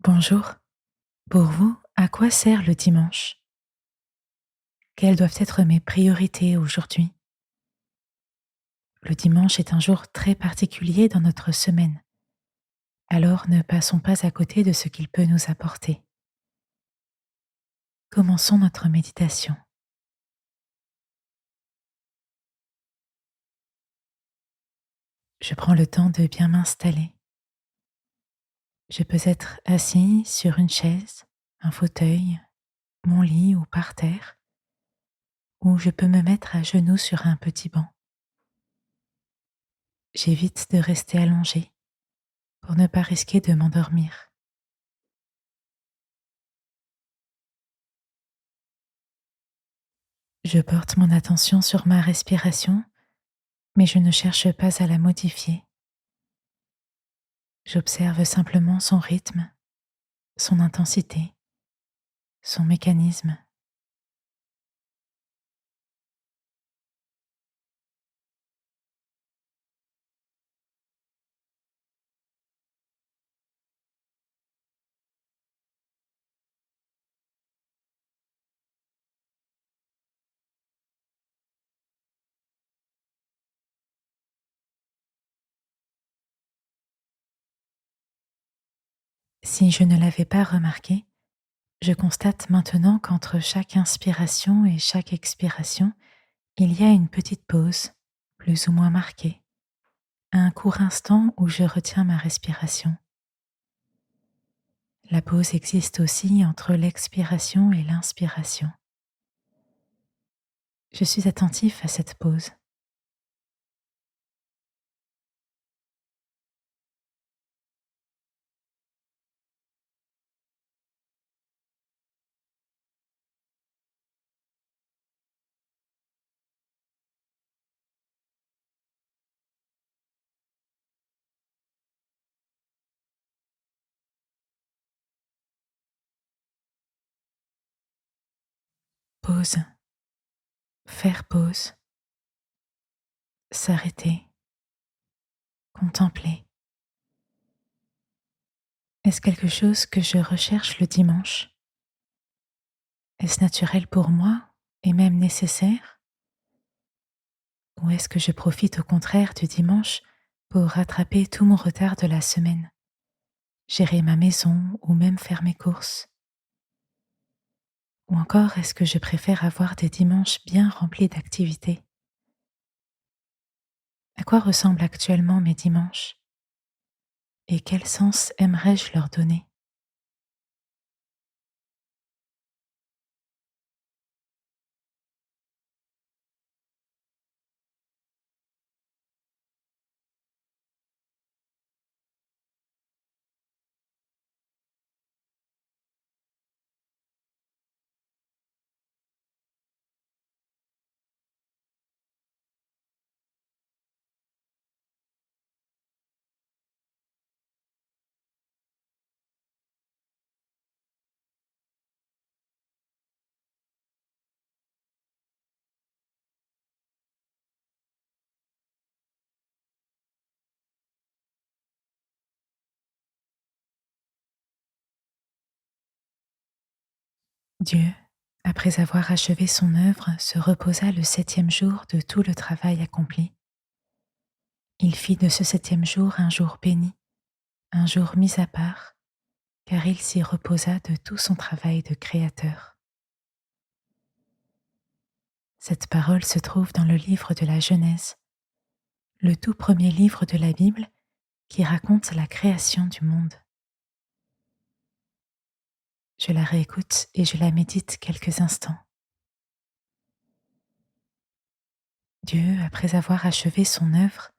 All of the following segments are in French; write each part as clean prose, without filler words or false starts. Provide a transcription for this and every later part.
Bonjour. Pour vous, à quoi sert le dimanche? Quelles doivent être mes priorités aujourd'hui? Le dimanche est un jour très particulier dans notre semaine, alors ne passons pas à côté de ce qu'il peut nous apporter. Commençons notre méditation. Je prends le temps de bien m'installer. Je peux être assis sur une chaise, un fauteuil, mon lit ou par terre, ou je peux me mettre à genoux sur un petit banc. J'évite de rester allongé pour ne pas risquer de m'endormir. Je porte mon attention sur ma respiration, mais je ne cherche pas à la modifier. J'observe simplement son rythme, son intensité, son mécanisme. Si je ne l'avais pas remarqué, je constate maintenant qu'entre chaque inspiration et chaque expiration, il y a une petite pause, plus ou moins marquée, un court instant où je retiens ma respiration. La pause existe aussi entre l'expiration et l'inspiration. Je suis attentif à cette pause. Pause, faire pause, s'arrêter, contempler. Est-ce quelque chose que je recherche le dimanche? Est-ce naturel pour moi et même nécessaire? Ou est-ce que je profite au contraire du dimanche pour rattraper tout mon retard de la semaine, gérer ma maison ou même faire mes courses? Ou encore est-ce que je préfère avoir des dimanches bien remplis d'activités? À quoi ressemblent actuellement mes dimanches? Et quel sens aimerais-je leur donner? Dieu, après avoir achevé son œuvre, se reposa le septième jour de tout le travail accompli. Il fit de ce septième jour un jour béni, un jour mis à part, car il s'y reposa de tout son travail de créateur. Cette parole se trouve dans le livre de la Genèse, le tout premier livre de la Bible qui raconte la création du monde. Je la réécoute et je la médite quelques instants. Dieu, après avoir achevé son œuvre,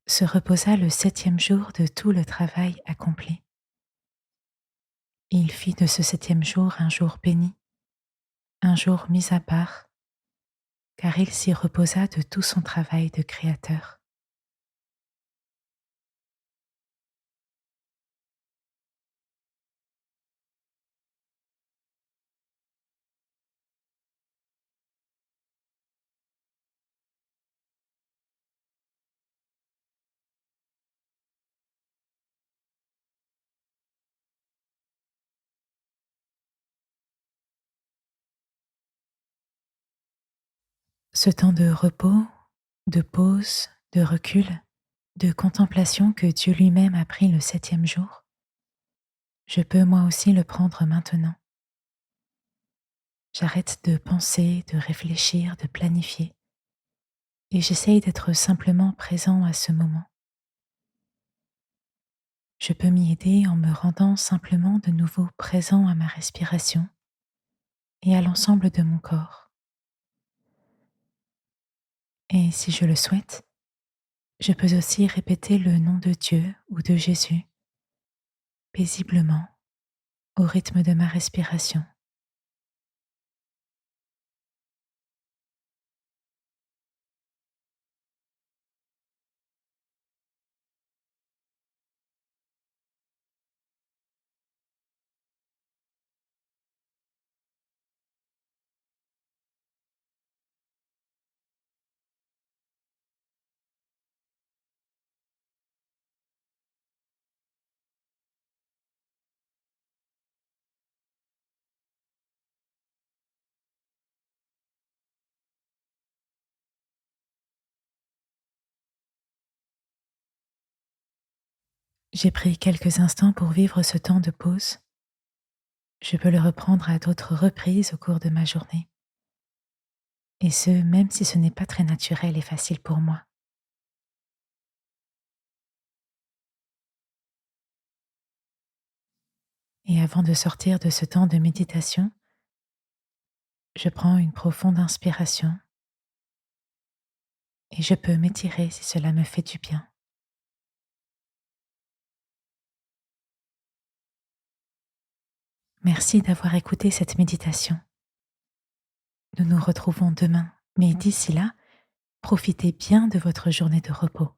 se reposa le septième jour de tout le travail accompli. Il fit de ce septième jour un jour béni, un jour mis à part, car il s'y reposa de tout son travail de créateur. Ce temps de repos, de pause, de recul, de contemplation que Dieu lui-même a pris le 7e jour, je peux moi aussi le prendre maintenant. J'arrête de penser, de réfléchir, de planifier, et j'essaye d'être simplement présent à ce moment. Je peux m'y aider en me rendant simplement de nouveau présent à ma respiration et à l'ensemble de mon corps. Et si je le souhaite, je peux aussi répéter le nom de Dieu ou de Jésus paisiblement au rythme de ma respiration. J'ai pris quelques instants pour vivre ce temps de pause. Je peux le reprendre à d'autres reprises au cours de ma journée. Et ce, même si ce n'est pas très naturel et facile pour moi. Et avant de sortir de ce temps de méditation, je prends une profonde inspiration et je peux m'étirer si cela me fait du bien. Merci d'avoir écouté cette méditation. Nous nous retrouvons demain, mais d'ici là, profitez bien de votre journée de repos.